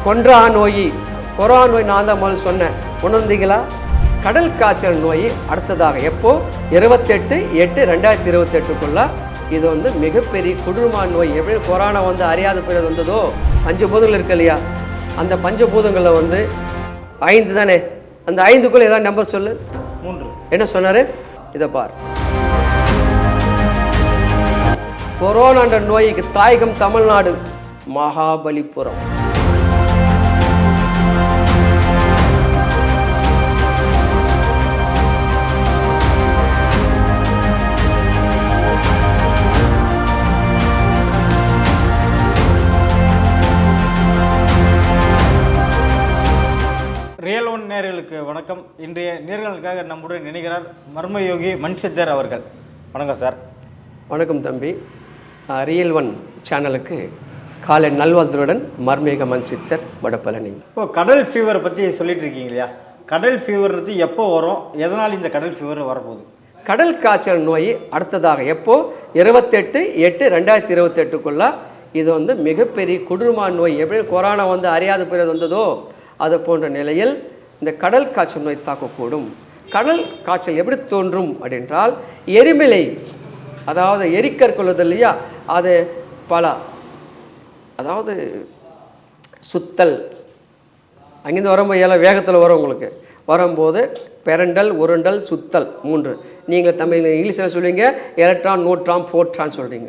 கொன்றா நோய், கொரோனா நோய் நான் தான் முதல்ல சொன்னேன், உணர்ந்தீங்களா? கடல் காய்ச்சல் நோய் அடுத்ததாக எப்போ 28/8/2028 இது வந்து மிகப்பெரிய கொடூரமான நோய். எப்படி கொரோனா வந்து அறியாத பேர் வந்ததோ, பஞ்சபூதங்கள் இருக்கு இல்லையா, அந்த பஞ்சபூதங்களில் வந்து 5 தானே, அந்த 5க்குள்ள ஏதாவது நம்பர் சொல்லு. 3. என்ன சொன்னாரு? இதை பார். கொரோனான்ற நோய்க்கு தாயகம் தமிழ்நாடு, மகாபலிபுரம். ரியல் ஒன் நேயர்களுக்கு வணக்கம். இன்றைய நேயர்களுக்காக நம்முடன் நினைக்கிறார் மர்மயோகி மன்சித்தர் அவர்கள். வணக்கம் சார். வணக்கம் தம்பி. ரியல் ஒன் சேனலுக்கு காலை நல்வாழ்த்துடன் மர்மயோகி மன்சித்தர் வடபழனி. இப்போ கடல் ஃபீவரை பற்றி சொல்லிட்டு இருக்கீங்க இல்லையா? கடல் ஃபீவர்றது எப்போ வரும், எதனால் இந்த கடல் ஃபீவர் வரப்போகுது? கடல் காய்ச்சல் நோய் அடுத்ததாக எப்போ 28/8/2028 இது வந்து மிகப்பெரிய கொடூரமான நோய். எப்படி கொரோனா வந்து அறியாத பேர் வந்ததோ அது போன்ற நிலையில் இந்த கடல் காய்ச்சல் நோய் தாக்கக்கூடும். கடல் காய்ச்சல் எப்படி தோன்றும் அப்படின்றால், எரிமலை, அதாவது எரிக்கற்கள் இல்லையா, அது பல, அதாவது சுத்தல், அங்கேருந்து வரும்போது எல்லாம் வேகத்தில் வரும். உங்களுக்கு வரும்போது பெரண்டல், உருண்டல், சுத்தல் 3. நீங்கள் தமிழ் இங்கிலீஷில் சொல்லுவீங்க எலக்ட்ரான், நியூட்ரான், புரோட்டான் சொல்கிறீங்க.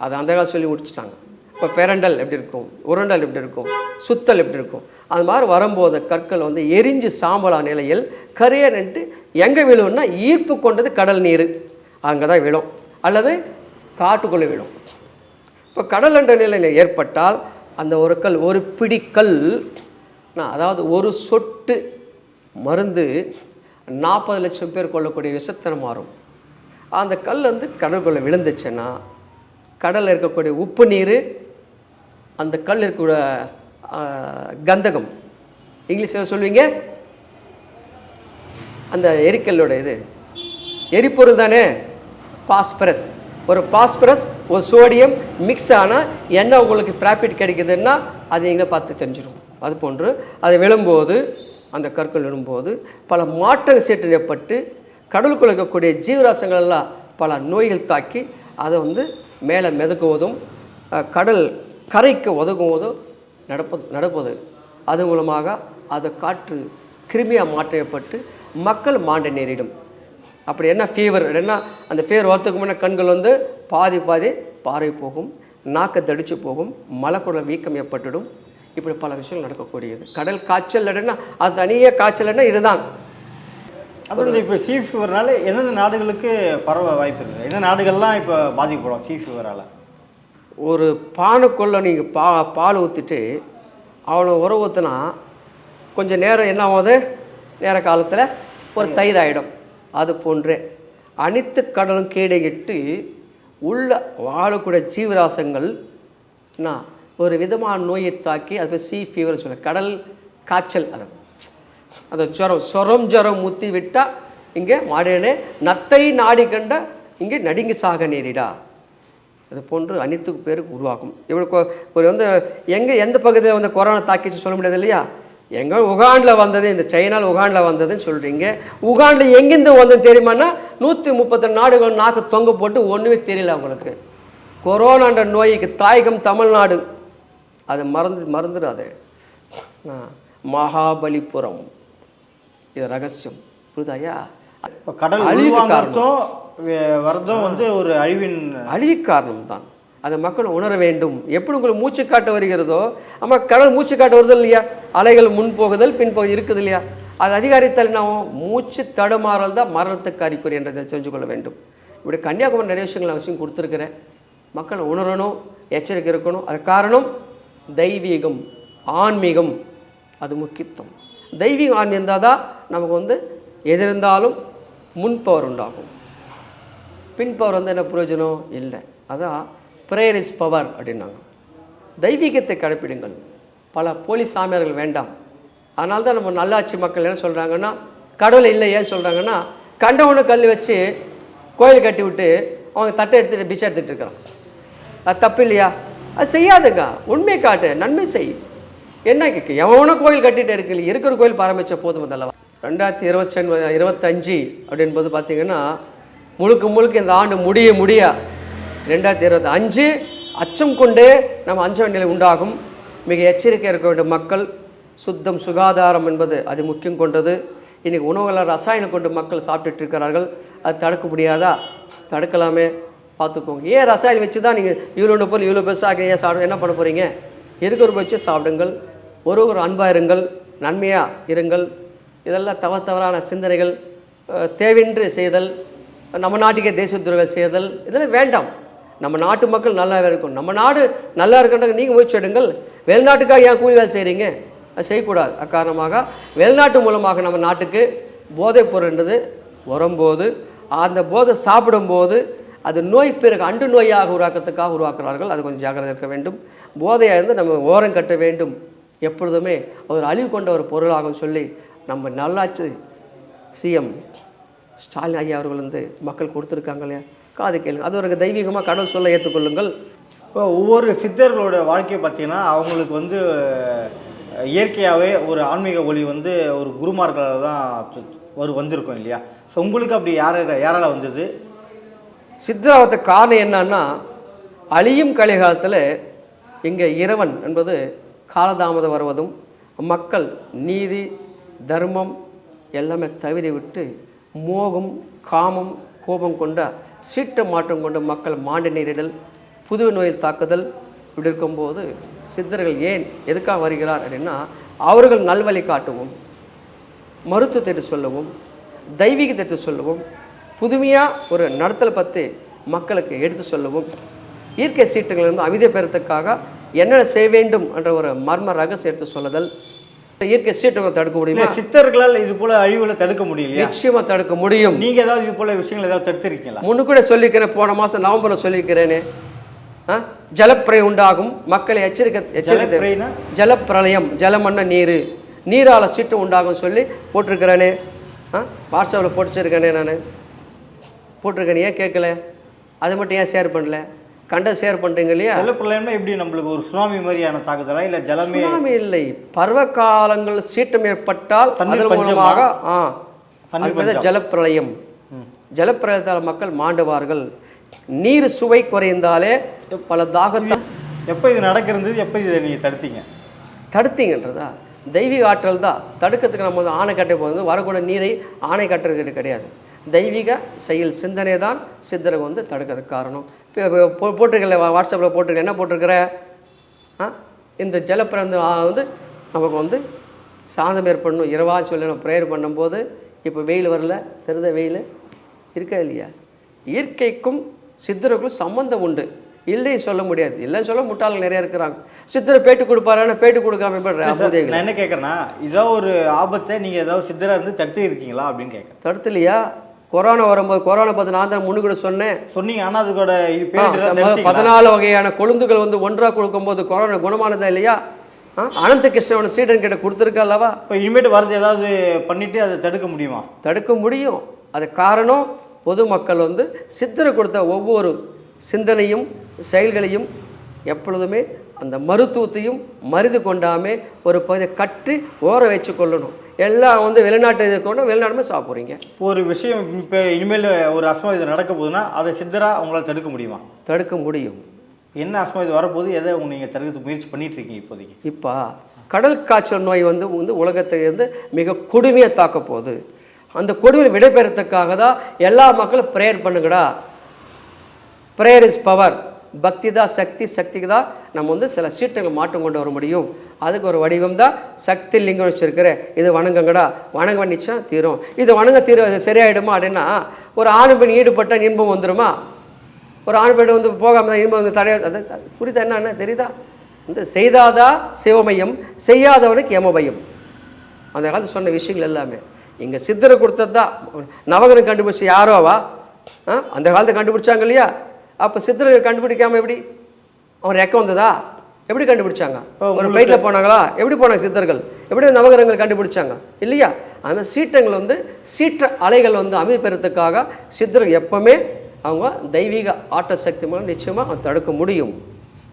அது அந்த காலம் சொல்லி முடிச்சுட்டாங்க. இப்போ பெரண்டல் எப்படி இருக்கும், உருண்டல் எப்படி இருக்கும், சுத்தல் எப்படி இருக்கும், அது மாதிரி வரும்போது கற்கள் வந்து எரிஞ்சு சாம்பலா நிலையில் கரையன்ட்டு எங்கே விழுவுன்னா, ஈர்ப்பு கொண்டது கடல் நீர், அங்கே தான் விழும், அல்லது காட்டுக்குள்ளே விழும். இப்போ கடல் என்ற நிலை ஏற்பட்டால் அந்த ஒரு கல், ஒரு பிடிக்கல், அதாவது ஒரு சொட்டு மருந்து 40 லட்சம் பேர் கொள்ளக்கூடிய விஷத்தனம் மாறும். அந்த கல் வந்து கடலுக்குள்ளே விழுந்துச்சுன்னா, கடலில் இருக்கக்கூடிய உப்பு நீர், அந்த கல் இருக்கக்கூடிய கந்தகம், இங்கிலீஷில் சொல்லுவீங்க, அந்த எரிக்கல்லோட இது எரிபொருள் தானே, பாஸ்பரஸ். ஒரு பாஸ்பரஸ் ஒரு சோடியம் மிக்ஸ் ஆனால் என்ன உங்களுக்கு ப்ராஃபிட் கிடைக்குதுன்னா அது எங்கே பார்த்து தெரிஞ்சிடும். அது போன்று அது விழும்போது, அந்த கற்கள் விழும்போது பல மாற்றங்கள் சீட்டு ஏற்பட்டு கடலுக்குள்ள இருக்கக்கூடிய ஜீவராசங்கள்லாம் பல நோய்கள் தாக்கி அதை வந்து மேலே மிதக்குவதும் கடல் கரைக்கு ஒதுங்குவதும் நடப்பது. அது மூலமாக அது காற்று கிருமியாக மாற்றப்பட்டு மக்கள் மாண்ட நேரிடும். அப்படி என்ன ஃபீவர் என்ன, அந்த ஃபீவர் வரத்துக்கு முன்னே கண்கள் வந்து பாதி பார்வை போகும், நாக்கு தடிச்சு போகும், மலக்குடல் வீக்கம் ஏற்பட்டுடும். இப்படி பல விஷயங்கள் நடக்கக்கூடியது. கடல் காய்ச்சல் இல்லைன்னா அது தனியாக காய்ச்சல் இல்லைன்னா இதுதான். அப்புறம் இப்போ சீ ஃபீவர்னால எந்தெந்த நாடுகளுக்கு பரவ வாய்ப்பு இருக்குது? எந்த நாடுகள்லாம் இப்போ பாதிக்கப்படும் சீ ஃபீவரால்? ஒரு பானுக்குள்ள நீங்கள் பால் ஊற்றிட்டு அவனை உறவு ஊற்றினா கொஞ்சம் நேரம் என்ன ஆகுது, நேர காலத்தில் ஒரு தயிர் ஆகிடும். அது போன்றே அனைத்து கடலும் கீடையிட்டு உள்ள வாழக்கூடிய ஜீவராசங்கள் ஒரு விதமான நோயை தாக்கி அது சீ ஃபீவர் சொல்ல, கடல் காய்ச்சல். அது ஜுரம் ஊற்றி விட்டால் இங்கே மாடனே நத்தை நாடி கண்ட இங்கே நடுங்கி சாக நேரிடா. அது போன்று அனைத்து பேருக்கு உருவாகும். இவருக்கு ஒரு வந்து எந்த பகுதியில் வந்து கொரோனா தாக்கிச்சு சொல்ல முடியாது இல்லையா? எங்கே உகாண்டில் வந்தது, இந்த சைனாவில் உகாண்டில் வந்ததுன்னு சொல்கிறீங்க. உகாண்டில் எங்கேருந்து வந்தது தெரியுமான்னா 132 நாடுகள் நாக்கு தொங்க போட்டு ஒன்றுமே தெரியல அவங்களுக்கு. கொரோனான்ற நோய்க்கு தாயகம் தமிழ்நாடு, அது மறந்துடாது. மகாபலிபுரம், இது ரகசியம், புரியுதாயா? இப்போ கடல் அழிவுக்கும் வரதும் வந்து ஒரு அழிவுக்கு காரணம் தான். அதை மக்கள் உணர வேண்டும். எப்படி உங்களுக்கு மூச்சு காட்டு வருகிறதோ, ஆமாம், கடல் மூச்சு காட்டு வருது இல்லையா, அலைகள் முன் போகுதல் பின் போகுது இருக்குது இல்லையா, அது அதிகாரித்தால் நான் மூச்சு தடுமாறல் தான் மரணத்துக்கு அறிகுறி என்றதை தெரிஞ்சு கொள்ள வேண்டும். இப்படி கன்னியாகுமரி நிறைய விஷயங்கள் அவசியம் கொடுத்துருக்கிறேன். மக்கள் உணரணும், எச்சரிக்கை இருக்கணும். அது காரணம் தெய்வீகம், ஆன்மீகம், அது முக்கியத்துவம். தெய்வீகம் ஆன்மீகம் இருந்தால் தான் நமக்கு வந்து எது இருந்தாலும் முன்பவர் உண்டாகும். பின்பவர் வந்து என்ன பிரயோஜனம் இல்லை. அதான் ப்ரேயர் இஸ் பவர் அப்படின்னாங்க. தெய்வீகத்தை கடைப்பிடுங்கள். பல போலி சாமியார்கள் வேண்டாம். அதனால தான் நம்ம நல்லாட்சி மக்கள் என்ன சொல்கிறாங்கன்னா, கடவுள் இல்லை. ஏன் சொல்கிறாங்கன்னா, கண்டவனை கல் வச்சு கோயில் கட்டி விட்டு அவங்க தட்டை எடுத்துகிட்டு பிச்சை எடுத்துகிட்டு இருக்கிறான். அது தப்பு இல்லையா? அது செய்யாதுங்க. உண்மை காட்டு, நன்மை செய். என்ன எவனோ கோயில் கட்டிகிட்டே இருக்கு, இருக்கிற கோயில் பராமரிச்ச போதும் அல்லவா. 2025 அப்படின்போது பார்த்தீங்கன்னா முழுக்க இந்த ஆண்டு முடிய 2025 அச்சம் கொண்டே நம்ம அஞ்ச வேண்டிய நிலை உண்டாகும். மிக எச்சரிக்கை இருக்க வேண்டும். மக்கள் சுத்தம் சுகாதாரம் என்பது அது முக்கியம் கொண்டது. இன்றைக்கி உணவுகள் ரசாயனம் கொண்டு மக்கள் சாப்பிட்டுட்டு இருக்கிறார்கள். அது தடுக்க முடியாதா? தடுக்கலாமே, பார்த்துக்கோங்க. ஏன் ரசாயனம் வச்சு தான் நீங்கள் இவ்வளோ பொருள் இவ்வளோ பெருசாக ஏன் சாப்பிட என்ன பண்ண போகிறீங்க? இருக்கிற வச்சு சாப்பிடுங்கள். ஒரு அன்பாக இருங்கள், நன்மையாக இருங்கள். இதெல்லாம் தவறான சிந்தனைகள், தேவையின்றி செய்தல், நம்ம நாட்டுக்கே தேச துரோகம் செய்தல், இதெல்லாம் வேண்டாம். நம்ம நாட்டு மக்கள் நல்லா இருக்கும். நம்ம நாடு நல்லா இருக்கின்ற நீங்கள் முயற்சி எடுங்கள். வெளிநாட்டுக்காக ஏன் கூலி வேலை செய்கிறீங்க? அது செய்யக்கூடாது. அக்காரணமாக வெளிநாட்டு மூலமாக நம்ம நாட்டுக்கு போதைப் பொருள்ன்றது வரும்போது அந்த போதை சாப்பிடும்போது அது நோய் பிறகு அண்டு நோயாக உருவாக்குறார்கள். அது கொஞ்சம் ஜாக்கிரதை இருக்க வேண்டும். போதையாக இருந்து நம்ம ஓரம் கட்ட வேண்டும். எப்பொழுதுமே ஒரு அழிவு கொண்ட ஒரு பொருளாகும் சொல்லி நம்ம நல்லாட்சி சிஎம் ஸ்டாலின் ஐயா அவர்கள் வந்து மக்கள் கொடுத்துருக்காங்க இல்லையா, காது கேளுங்க. அது ஒரு தெய்வீகமாக கடவுள் சொல்ல ஏற்றுக்கொள்ளுங்கள். இப்போ ஒவ்வொரு சித்தர்களோட வாழ்க்கையை பார்த்தீங்கன்னா அவங்களுக்கு வந்து இயற்கையாகவே ஒரு ஆன்மீக ஒளி வந்து ஒரு குருமார்களால் தான் வந்திருக்கும் இல்லையா? ஸோ உங்களுக்கு அப்படி யாரால் வந்தது? சித்தராவத்த காரணம் என்னன்னா, அழியும் கலிகாலத்தில் இங்கே இறைவன் என்பது காலதாமதம் வருவதும், மக்கள் நீதி தர்மம் எல்லாமே தவறி விட்டு மோகம் காமம் கோபம் கொண்ட சீட்ட மாற்றம் கொண்ட மக்கள் மாண்டு நீரிடல், புது நோயில் தாக்குதல் இப்படி இருக்கும்போது சித்தர்கள் ஏன் எதுக்காக வருகிறார் அப்படின்னா, அவர்கள் நல்வழி காட்டவும், மருத்துவத்தை சொல்லவும், தெய்வீகத்தை சொல்லவும், புதுமையாக ஒரு நடத்தல் பற்றி மக்களுக்கு எடுத்து சொல்லவும், இயற்கை சீட்டுகள் வந்து அமைதி பெறத்துக்காக என்னென்ன செய்ய வேண்டும் என்ற ஒரு மர்ம ரகசியம் எடுத்து சொல்லுதல். இயற்கை சீட்டை தடுக்க முடியுமா? சித்தர்களால் இது போல அழிவுகளை தடுக்க முடியல. நிச்சயமா தடுக்க முடியும். நீங்க ஏதாவது இது போல விஷயங்கள் ஏதாவது தடுத்திருக்கீங்களா? முன்னுக்கூட சொல்லிக்கிறேன், போன மாதம் நவம்பரில் சொல்லியிருக்கிறேனே. ஜலப்பிரளயம் உண்டாகும், மக்களை எச்சரிக்கை. ஜலப்பிரளயம், ஜலமண்ண நீரால் சீட்டம் உண்டாகும் சொல்லி போட்டிருக்கிறேனே. வாட்ஸ்அப்பில் போட்டுச்சிருக்கேனே, நான் போட்டிருக்கேன். ஏன் கேட்கல? அதை மட்டும் ஏன் ஷேர் பண்ணல? ஷேர் பண்ணுறீங்க இல்லையா? ஜலப்பிரளயம்னா எப்படி நம்மளுக்கு ஒரு சுனாமி மாதிரியான தாக்குதலா இல்லை? சுனாமி இல்லை, பருவ காலங்கள் சீட்டம் ஏற்பட்டால் அதன் மூலமாக ஜலப்பிரளயம். ஜலப்பிரளயத்தால் மக்கள் மாண்டுவார்கள். நீர் சுவை குறைந்தாலே பல தாகத்தை. எப்போ இது நடக்கிறது? எப்போ இதை நீங்கள் தடுத்தீங்கன்றதா தெய்வீக ஆற்றல் தான். தடுக்கிறதுக்கு நம்ம வந்து ஆணை கட்டை போகிறது, வரக்கூட நீரை ஆணை கட்டுறது கிடையாது. தெய்வீக செயல் சிந்தனை தான் சித்தரை வந்து தடுக்கிறதுக்கு காரணம். போட்டிருக்கல, வாட்ஸ்அப்பில் போட்டிருக்க, என்ன போட்டிருக்கிற? இந்த ஜலப்பிரந்து வந்து நமக்கு வந்து சாந்தம் ஏற்படணும் இரவா சொல்லி நம்ம ப்ரேயர் பண்ணும்போது, இப்போ வெயில் வரல, தெரிந்த வெயில் இருக்கா இல்லையா? இயற்கைக்கும் சித்தருக்கும் சம்பந்தம் உண்டு, இல்லைன்னு சொல்ல முடியாது. இல்லைன்னு சொல்ல முட்டாள்கள் நிறைய இருக்கிறாங்க. சித்தரை பேட்டு கொடுப்பாரு, பேட்டு கொடுக்காம நான் என்ன கேட்குறேன்னா, இதோ ஒரு ஆபத்தை நீங்கள் ஏதாவது சித்தராக இருந்து தடுத்து இருக்கீங்களா அப்படின்னு கேட்குறேன். தடுத்துலையா? கொரோனா வரும்போது, கொரோனா பற்றி நான் தான் முன்னு கூட சொன்னீங்க. ஆனால் அதுக்கூட 14 வகையான கொழுந்துகள் வந்து ஒன்றாக கொடுக்கும்போது கொரோனா குணமானதா இல்லையா? அனந்த கிருஷ்ணவன் சீடன் கிட்ட கொடுத்துருக்கா அல்லவா? இப்போ இனிமேட்டு வரது ஏதாவது பண்ணிட்டு அதை தடுக்க முடியுமா? தடுக்க முடியும். அது காரணம் பொதுமக்கள் வந்து சித்தரை கொடுத்த ஒவ்வொரு சிந்தனையும் செயல்களையும் எப்பொழுதுமே அந்த மருத்துவத்தையும் மருந்து கொண்டாமே ஒரு பகுதியை கட்டி ஓர வச்சு கொள்ளணும். எல்லாம் வந்து வெளிநாட்டு இது கொண்டு வெளிநாட்டுமே சாப்பிட்றீங்க. ஒரு விஷயம் இப்போ இனிமேல் ஒரு அசம்பாவிதம் நடக்க போகுதுன்னா அதை சித்தராக உங்களால் தடுக்க முடியுமா? தடுக்க முடியும். என்ன அசம்பாவிதம் வரப்போது, எதை நீங்கள் தடுக்கிறதுக்கு முயற்சி பண்ணிட்டு இருக்கீங்க இப்போதைக்கு? இப்போ கடல் காய்ச்சல் நோய் வந்து உலகத்தை வந்து மிக கொடுமையாக தாக்க போகுது. அந்த கொடுமையை விடைபெறத்துக்காக தான் எல்லா மக்களும் ப்ரேயர் பண்ணுங்கடா. Prayer is power. பக்தி தான் சக்தி, சக்திக்கு தான் நம்ம வந்து சில சீட்டுகள் மாற்றம் கொண்டு வர முடியும். அதுக்கு ஒரு வடிவம் தான் சக்தி லிங்கம் வச்சுருக்கிற. இது வணங்குங்கடா, வணங்க நிச்சா தீரும். இது வணங்க சரியாயிடுமா அப்படின்னா, ஒரு ஆண் பெண் ஈடுபட்டால் இன்பம் வந்துடுமா? ஒரு ஆண் பெண் வந்து போகாமல் தான் இன்பம் வந்து தடையாது. புரியுதா? என்ன தெரியுதா? இந்த செய்தாதா சிவமயம், செய்யாதவனுக்கு யமபயம். அந்த காலத்தில் சொன்ன விஷயங்கள் எல்லாமே இங்கே சித்தரை கொடுத்தது தான். நவகரம் கண்டுபிடிச்சி யாரோவா? அந்த காலத்தை கண்டுபிடிச்சாங்க இல்லையா? அப்போ சித்தரை கண்டுபிடிக்காமல் எப்படி அவன் ரெக்க வந்ததா? எப்படி கண்டுபிடிச்சாங்க? ஒரு ஃப்ளைட்டில் போனாங்களா? எப்படி போனாங்க சித்தர்கள்? எப்படி நவகரங்கள் கண்டுபிடிச்சாங்க இல்லையா? அந்த சீட்டங்கள் வந்து சீற்ற அலைகள் வந்து அமைதி பெறத்துக்காக சித்தர்கள் எப்பவுமே அவங்க தெய்வீக ஆட்ட சக்தி மூலம் நிச்சயமாக தடுக்க முடியும்.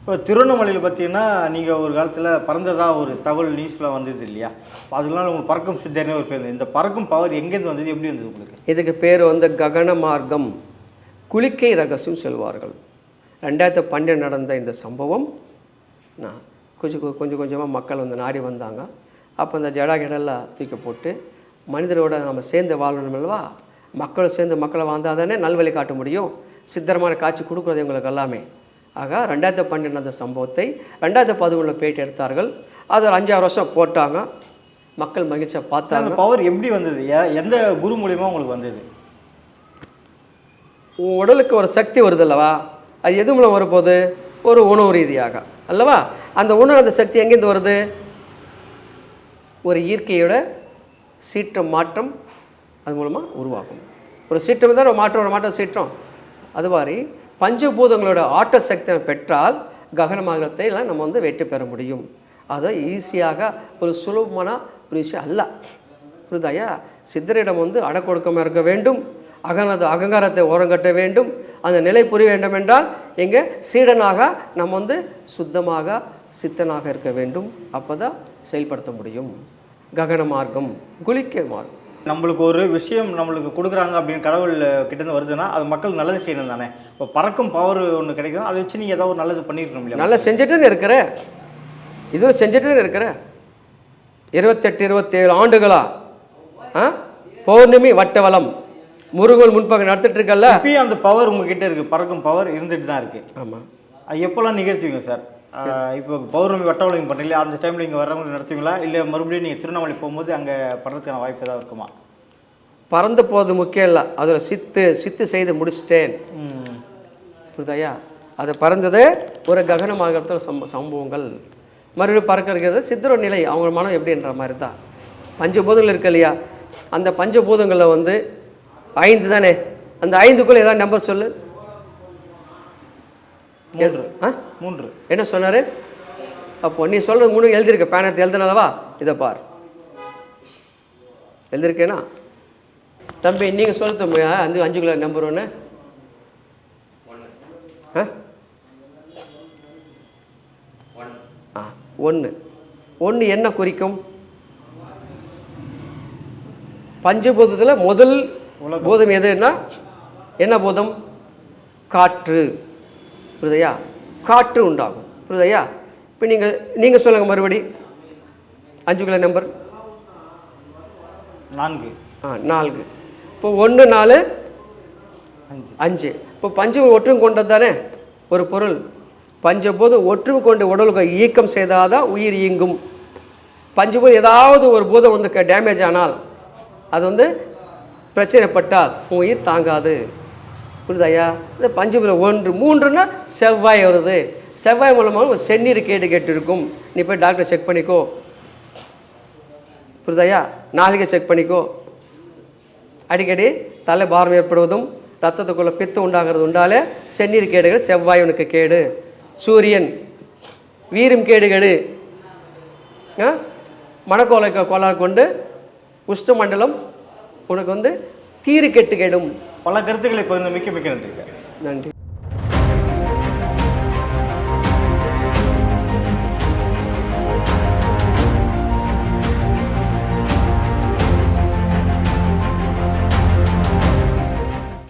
இப்போ திருவண்ணாமலையில் பார்த்தீங்கன்னா நீங்கள் ஒரு காலத்தில் பறந்ததாக ஒரு தகவல் நியூஸில் வந்தது இல்லையா? அதனால உங்களுக்கு பறக்கும் சித்தர்னே ஒரு பேர். இந்த பறக்கும் பவர் எங்கேருந்து வந்தது, எப்படி வந்தது உங்களுக்கு? இதுக்கு பேர் வந்து ககன மார்க்கம், குளிக்கை ரகசியம் சொல்வார்கள். 2012 நடந்த இந்த சம்பவம் நான் கொஞ்சம் கொஞ்சமாக மக்கள் வந்து நாடி வந்தாங்க. அப்போ இந்த ஜடா கிடெல்லாம் தூக்கி போட்டு மனிதரோட நம்ம சேர்ந்து வாழணும் அல்லவா? மக்களும் சேர்ந்து மக்களை வாழ்ந்தால் தானே நல்வழி காட்ட முடியும். சித்தரமான காட்சி கொடுக்குறது எங்களுக்கு எல்லாமே. ஆக 2012 அந்த சம்பவத்தை 2011 பேட்டி எடுத்தார்கள். அது ஒரு 5-6 வருஷம் போட்டாங்க. மக்கள் மகிழ்ச்சியாக பார்த்தாங்க. அந்த பவர் எப்படி வந்தது? எந்த குரு மூலியமாக உங்களுக்கு வந்தது? உடலுக்கு ஒரு சக்தி வருது அல்லவா? அது எது மூலம் வரும்போது ஒரு உணவு ரீதியாக அல்லவா? அந்த உணவு அந்த சக்தி எங்கேருந்து வருது? ஒரு இயற்கையோட சீற்றம் மாற்றம் அது மூலமாக உருவாகும். ஒரு சீற்றம் தான் ஒரு மாற்றம் சீற்றம். அது மாதிரி பஞ்சபூதங்களோட ஆட்ட சக்தியை பெற்றால் ககனமாகத்தை எல்லாம் நம்ம வந்து வெற்றி பெற முடியும். அதை ஈஸியாக ஒரு சுலபமான ஒரு விஷயம் அல்ல. புரியுதாயா? சித்தரிடம் வந்து அடக்கொடுக்கமாக இருக்க வேண்டும், அகங்காரத்தை ஓரங்கட்ட வேண்டும். அந்த நிலை புரிய வேண்டும் என்றால் எங்கே சீடனாக நம்ம வந்து சுத்தமாக சித்தனாக இருக்க வேண்டும். அப்போ தான் செயல்படுத்த முடியும். ககன மார்க்கம், குளிக்கை மார்க்கம். நம்மளுக்கு ஒரு விஷயம் நம்மளுக்கு கொடுக்குறாங்க அப்படின்னு கடவுள் கிட்டேருந்து வருதுன்னா அது மக்கள் நல்லது செய்யணும் தானே. இப்போ பறக்கும் பவர் ஒன்று கிடைக்கும், அதை வச்சு நீங்கள் ஏதாவது ஒரு நல்லது பண்ணியிருக்கணும் இல்லையா? நல்லா செஞ்சுட்டு இருக்கிற இதுவும் செஞ்சுட்டு இருக்கிற 28-27 ஆண்டுகளா பௌர்ணமி வட்டவலம் முருகன் முன்பக்கம் நடத்திட்டு இருக்கல. இப்பயும் அந்த பவர் உங்ககிட்ட இருக்குது, பறக்கும் பவர் இருந்துட்டு தான் இருக்குது. ஆமாம். அது எப்போல்லாம் நிகழ்த்துவீங்க சார்? இப்போ பௌர்ணமி வட்டவலம் பண்ணுறீங்களா, அந்த டைமில் இங்கே வர்றவங்க நடத்துவீங்களா, இல்லை மறுபடியும் நீங்கள் திருவண்ணாமலை போகும்போது அங்கே படுறதுக்கான வாய்ப்பு ஏதாவது இருக்குமா? பறந்து போகிறது முக்கியம் இல்லை, அதில் சித்து செய்து முடிச்சிட்டேன். புரியுதாயா? அது பறந்தது ஒரு ககனமாக சம்பவங்கள். மறுபடியும் பறக்கிறது சித்தரோட நிலை, அவங்க மனம் எப்படின்ற மாதிரி தான். பஞ்சபூதங்கள் இருக்கு இல்லையா? அந்த பஞ்சபூதங்களில் வந்து 5 தானே. அந்த 5க்குள்ள ஏதாவது நம்பர் சொல்லு. 3. என்ன சொன்னார்? அப்போ நீ சொல்கிறது 3 எழுதியிருக்க, பேன் எடுத்து எழுதுனாலவா? இதை பார், எழுதியிருக்கேனா தம்பி? நீங்கள் சொல்ல தம்பி, அந்த 5க்குள்ள நம்பர் 1. 1 என்ன குறிக்கும்? பஞ்சபூதத்தில் முதல் பூதம் எதுன்னா என்ன பூதம்? காற்று. புரியுதையா? காற்று உண்டாகும். புரியுதையா? இப்போ நீங்கள் சொல்லுங்கள் மறுபடி 5க்குள்ள நம்பர் 4. 4. இப்போ 1 4 5. இப்போ பஞ்ச ஒற்றும் கொண்டது தானே ஒரு பொருள். பஞ்சபூதம் ஒற்றும் கொண்டு உடலுக்கு இயக்கம் செய்தாதான் உயிர் இயங்கும். பஞ்சபூதம் ஏதாவது ஒரு பூதம் வந்து டேமேஜ் ஆனால், அது வந்து பிரச்சனைப்பட்டால் உயிர் தாங்காது. புரியுதாயா? இந்த பஞ்சபூதம் 1 3ன்னா செவ்வாய் வருது. செவ்வாய் மூலமாக ஒரு செந்நீர் கேட்டு இருக்கும். நீ போய் டாக்டரை செக் பண்ணிக்கோ. புரியுதாயா? நாளைக்கு செக் பண்ணிக்கோ. அடிக்கடி தலை பாரம் ஏற்படுவதும் ரத்தத்துக்குள்ளே பித்து உண்டாகிறது உண்டாலே செந்நீர் கேடுகள் செவ்வாய் உனக்கு கேடு. சூரியன் வீரும் கேடு மனக்கோலை கோளாறு கொண்டு உஷ்ணமண்டலம் உனக்கு வந்து தீரு கெட்டு கெடும். பல கருத்துக்களை இப்போ மிக்க நன்றி. நன்றி.